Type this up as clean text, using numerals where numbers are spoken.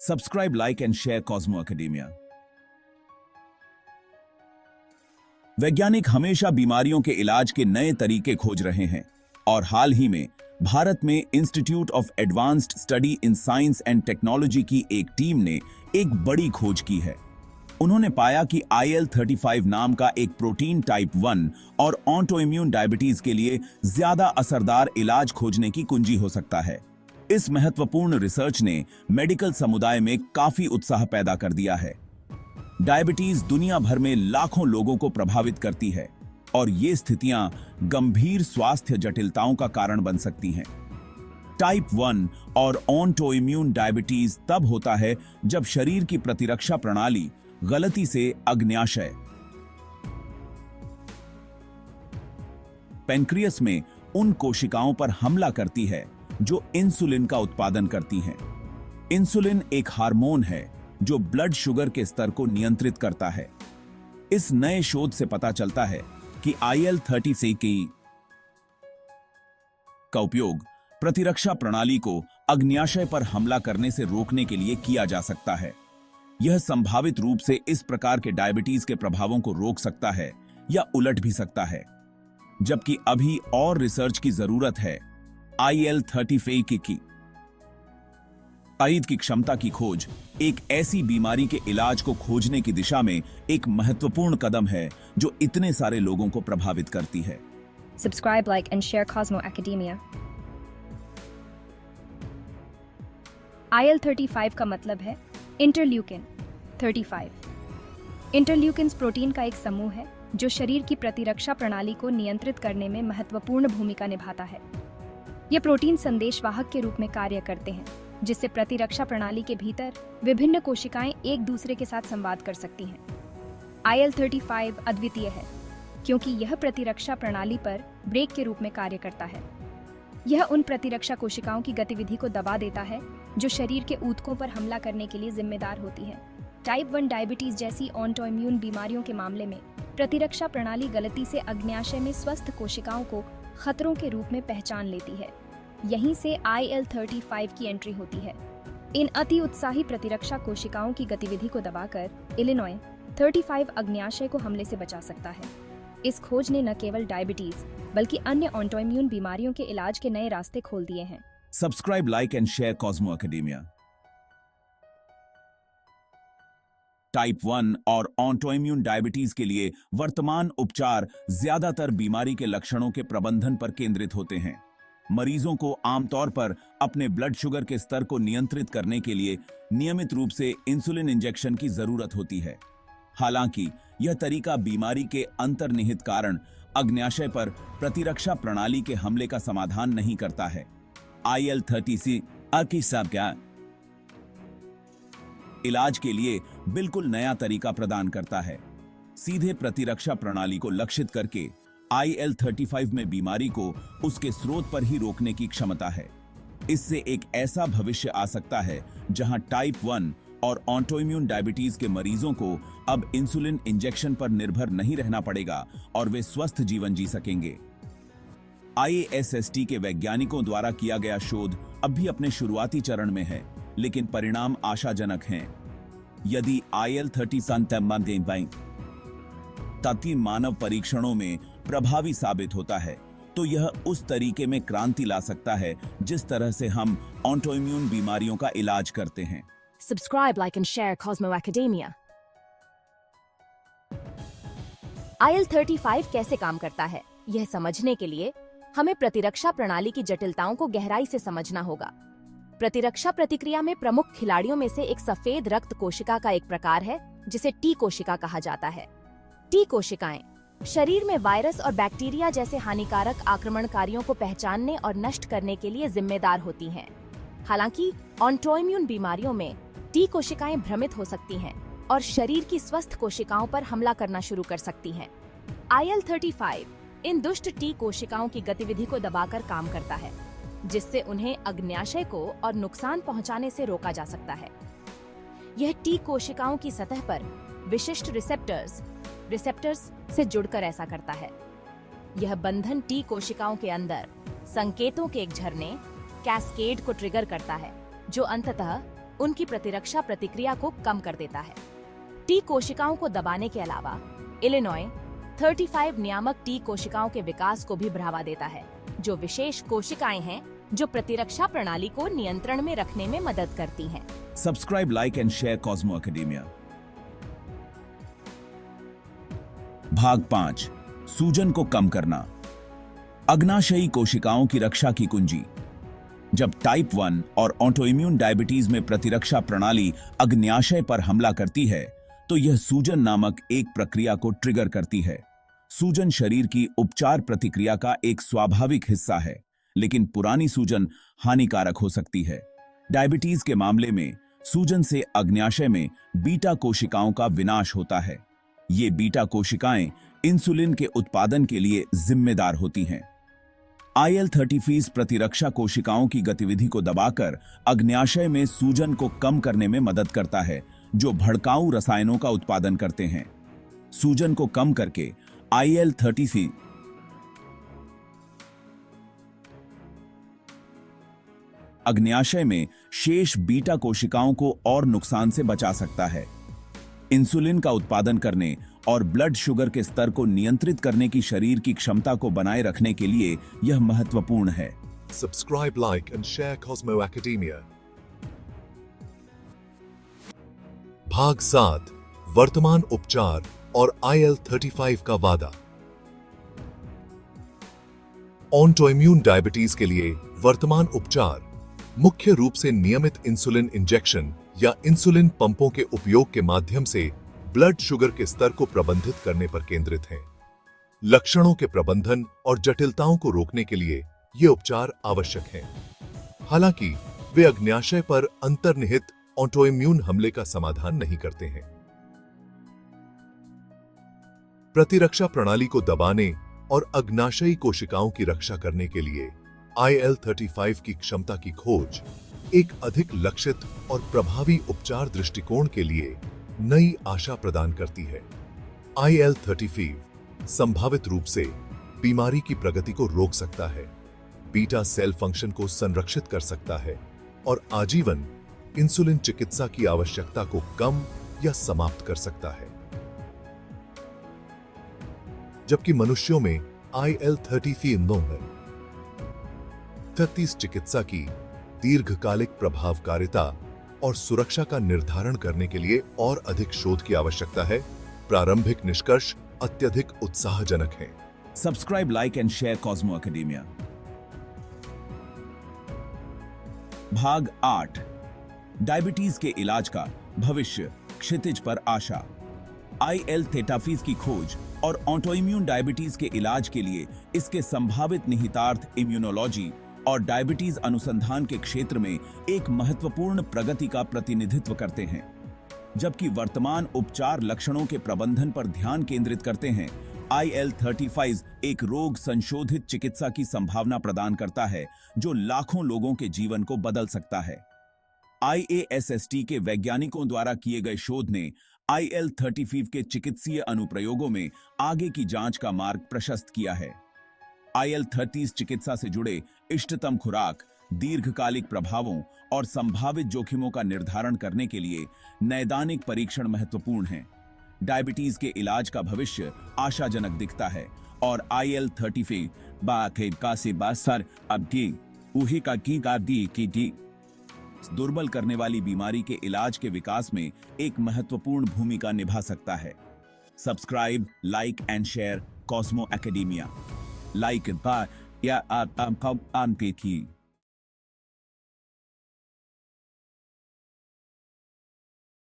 Subscribe, like and share Cosmo academia. वैज्ञानिक हमेशा बीमारियों के इलाज के नए तरीके खोज रहे हैं और हाल ही में भारत में institute of advanced study in science and technology की एक टीम ने एक बड़ी खोज की है। उन्होंने पाया कि IL-35 नाम का एक प्रोटीन टाइप 1 और ऑटोइम्यून डायबिटीज के लिए ज्यादा असरदार इलाज खोजने की कुंजी हो सकता है। इस महत्वपूर्ण रिसर्च ने मेडिकल समुदाय में काफी उत्साह पैदा कर दिया है। डायबिटीज दुनिया भर में लाखों लोगों को प्रभावित करती है और ये स्थितियां गंभीर स्वास्थ्य जटिलताओं का कारण बन सकती हैं। टाइप 1 और ऑटोइम्यून डायबिटीज तब होता है जब शरीर की प्रतिरक्षा प्रणाली गलती से अग्न्याशय पेनक्रियस में उन कोशिकाओं पर हमला करती है जो इंसुलिन का उत्पादन करती हैं। इंसुलिन एक हार्मोन है जो ब्लड शुगर के स्तर को नियंत्रित करता है। इस नए शोध से पता चलता है कि IL-36 का उपयोग प्रतिरक्षा प्रणाली को अग्न्याशय पर हमला करने से रोकने के लिए किया जा सकता है। यह संभावित रूप से इस प्रकार के डायबिटीज के प्रभावों को रोक सकता है या उलट भी सकता है, जबकि अभी और रिसर्च की जरूरत है। IL-35 की तायद की क्षमता की खोज एक ऐसी बीमारी के इलाज को खोजने की दिशा में एक महत्वपूर्ण कदम है जो इतने सारे लोगों को प्रभावित करती है। Subscribe, like and share Cosmo Academia. IL-35 का मतलब है इंटरल्यूकिन 35। इंटरल्यूकिन्स प्रोटीन का एक समूह है जो शरीर की प्रतिरक्षा प्रणाली को नियंत्रित करने में महत्वपूर्ण भूमिका निभाता है। ये प्रोटीन संदेशवाहक के रूप में कार्य करते हैं, जिससे प्रतिरक्षा प्रणाली के भीतर विभिन्न कोशिकाएं एक दूसरे के साथ संवाद कर सकती हैं। IL-35 अद्वितीय है क्योंकि यह प्रतिरक्षा प्रणाली पर ब्रेक के रूप में कार्य करता है। यह उन प्रतिरक्षा कोशिकाओं की गतिविधि को दबा देता है जो शरीर के ऊतकों पर हमला करने के लिए जिम्मेदार होती हैं। टाइप 1 डायबिटीज जैसी ऑटोइम्यून बीमारियों के मामले में प्रतिरक्षा प्रणाली गलती से अग्न्याशय में स्वस्थ कोशिकाओं को खतरों के रूप में पहचान लेती है। यहीं से IL-35 की एंट्री होती है। इन अति उत्साही प्रतिरक्षा कोशिकाओं की गतिविधि को दबाकर IL-35 अग्न्याशय को हमले से बचा सकता है। इस खोज ने न केवल डायबिटीज बल्कि अन्य ऑटोइम्यून बीमारियों के इलाज के नए रास्ते खोल दिए हैं। Subscribe, like and share Cosmo academia. Type 1 और ऑटोइम्यून डायबिटीज के लिए वर्तमान उपचार ज्यादातर बीमारी के लक्षणों के प्रबंधन पर केंद्रित होते हैं। मरीजों को आमतौर पर अपने ब्लड शुगर के स्तर को नियंत्रित करने के लिए नियमित रूप से इंसुलिन इंजेक्शन की जरूरत होती है। हालांकि यह तरीका बीमारी के अंतर्निहित कारण अग्न्याशय पर प्रतिरक्षा प्रणाली के हमले का समाधान नहीं करता है। IL-36 की क्या इलाज के लिए बिल्कुल नया तरीका प्रदान करता है। सीधे प्रतिरक्षा प्रणाली को लक्षित करके IL-35 में बीमारी को उसके स्रोत पर ही रोकने की क्षमता है। इससे एक ऐसा भविष्य आ सकता है जहां टाइप 1 और ऑटोइम्यून डायबिटीज के मरीजों को अब इंसुलिन इंजेक्शन पर निर्भर नहीं रहना पड़ेगा और वे स्वस्थ जीवन जी सकेंगे। IASST के वैज्ञानिकों द्वारा किया गया शोध अब भी अपने शुरुआती चरण में है, लेकिन परिणाम आशाजनक हैं। यदि IL-37 तथ्य मानव परीक्षणों में प्रभावी साबित होता है तो यह उस तरीके में क्रांति ला सकता है जिस तरह से हम ऑटोइम्यून बीमारियों का इलाज करते हैं। Subscribe, like and share Cosmo Academia. IL-35 कैसे काम करता है, यह समझने के लिए हमें प्रतिरक्षा प्रणाली की जटिलताओं को गहराई से समझना होगा। प्रतिरक्षा प्रतिक्रिया में प्रमुख खिलाड़ियों में से एक सफेद रक्त कोशिका का एक प्रकार है जिसे टी कोशिका कहा जाता है। टी कोशिकाएं शरीर में वायरस और बैक्टीरिया जैसे हानिकारक आक्रमणकारियों को पहचानने और नष्ट करने के लिए जिम्मेदार होती हैं। हालांकि ऑटोइम्यून बीमारियों में टी कोशिकाएं भ्रमित हो सकती हैं और शरीर की स्वस्थ कोशिकाओं पर हमला करना शुरू कर सकती हैं। IL-35 इन दुष्ट टी कोशिकाओं की गतिविधि को दबाकर काम करता है, जिससे उन्हें अग्न्याशय को और नुकसान पहुंचाने से रोका जा सकता है। यह टी कोशिकाओं की सतह पर विशिष्ट रिसेप्टर्स से जुड़कर ऐसा करता है। यह बंधन टी कोशिकाओं के अंदर संकेतों के एक झरने कैस्केड को ट्रिगर करता है, जो अंततः उनकी प्रतिरक्षा प्रतिक्रिया को कम कर देता है। टी कोशिकाओं को दबाने के अलावा इलिनॉय 35 नियामक टी कोशिकाओं के विकास को भी बढ़ावा देता है, जो विशेष कोशिकाएं हैं जो प्रतिरक्षा प्रणाली को नियंत्रण में रखने में मदद करती हैं। Subscribe, like and share Cosmo academia. भाग 5, सूजन को कम करना। अग्नाशयी कोशिकाओं की रक्षा की कुंजी। जब टाइप 1 और ऑटोइम्यून डायबिटीज में प्रतिरक्षा प्रणाली अग्न्याशय पर हमला करती है तो यह सूजन नामक एक प्रक्रिया को ट्रिगर करती है। सूजन शरीर की उपचार प्रतिक्रिया का एक स्वाभाविक हिस्सा है, लेकिन पुरानी सूजन हानिकारक हो सकती है। डायबिटीज के मामले में सूजन से अग्न्याशय में बीटा कोशिकाओं का विनाश होता है। ये बीटा कोशिकाएं इंसुलिन के उत्पादन के लिए जिम्मेदार होती हैं। IL-33 प्रतिरक्षा कोशिकाओं की गतिविधि को दबाकर अग्न्याशय में सूजन को कम करने में मदद करता है, जो भड़काऊ रसायनों का उत्पादन करते हैं। सूजन को कम करके IL-33 अग्न्याशय में शेष बीटा कोशिकाओं को और नुकसान से बचा सकता है। इंसुलिन का उत्पादन करने और ब्लड शुगर के स्तर को नियंत्रित करने की शरीर की क्षमता को बनाए रखने के लिए यह महत्वपूर्ण है। Subscribe, like and share Cosmo Academia. भाग 7, वर्तमान उपचार और IL-35 का वादा। ऑटोइम्यून डायबिटीज के लिए वर्तमान उपचार मुख्य रूप से नियमित इंसुलिन इंजेक्शन या इंसुलिन पंपों के उपयोग के माध्यम से ब्लड शुगर के स्तर को प्रबंधित करने पर केंद्रित हैं। लक्षणों के प्रबंधन और जटिलताओं को रोकने के लिए ये उपचार आवश्यक हैं। हालांकि वे अग्न्याशय पर अंतर्निहित ऑटोइम्यून हमले का समाधान नहीं करते हैं। प्रतिरक्षा प्रणाली को दबाने और अग्नाशयी कोशिकाओं की रक्षा करने के लिए IL-35 की क्षमता की खोज एक अधिक लक्षित और प्रभावी उपचार दृष्टिकोण के लिए नई आशा प्रदान करती है। IL-35 संभावित रूप से बीमारी की प्रगति को रोक सकता है, बीटा सेल फंक्शन को संरक्षित कर सकता है और आजीवन इंसुलिन चिकित्सा की आवश्यकता को कम या समाप्त कर सकता है। जबकि मनुष्यों में IL-33 चिकित्सा की दीर्घकालिक प्रभावकारिता और सुरक्षा का निर्धारण करने के लिए और अधिक शोध की आवश्यकता है। प्रारंभिक निष्कर्ष अत्यधिक उत्साहजनक हैं। Subscribe, like and share Cosmo academia. भाग 8, डायबिटीज के इलाज का भविष्य, क्षितिज पर आशा। IL-33 की खोज और ऑटोइम्यून डायबिटीज के इलाज के लिए इसके संभावित निहितार्थ इम्यूनोलॉजी और डायबिटीज अनुसंधान के क्षेत्र में एक महत्वपूर्ण प्रगति का प्रतिनिधित्व करते हैं। जबकि वर्तमान उपचार लक्षणों के प्रबंधन पर ध्यान केंद्रित करते हैं, IL-35 एक रोग संशोधित चिकित्सा की संभावना प्रदान करता है जो लाखों लोगों के जीवन को बदल सकता है। IASST के वैज्ञानिकों द्वारा किए गए शोध ने IL-35 के चिकित्सीय अनुप्रयोगों में आगे की जांच का मार्ग प्रशस्त किया है। IL-33 चिकित्सा से जुड़े इष्टतम खुराक, दीर्घकालिक प्रभावों और संभावित जोखिमों का निर्धारण करने के लिए नैदानिक परीक्षण महत्वपूर्ण हैं। डायबिटीज के इलाज का भविष्य आशाजनक दिखता है और IL-35 दुर्बल करने वाली बीमारी के इलाज के विकास में एक महत्वपूर्ण भूमिका निभा सकता है। Subscribe, like and share Cosmo academia. Like या आप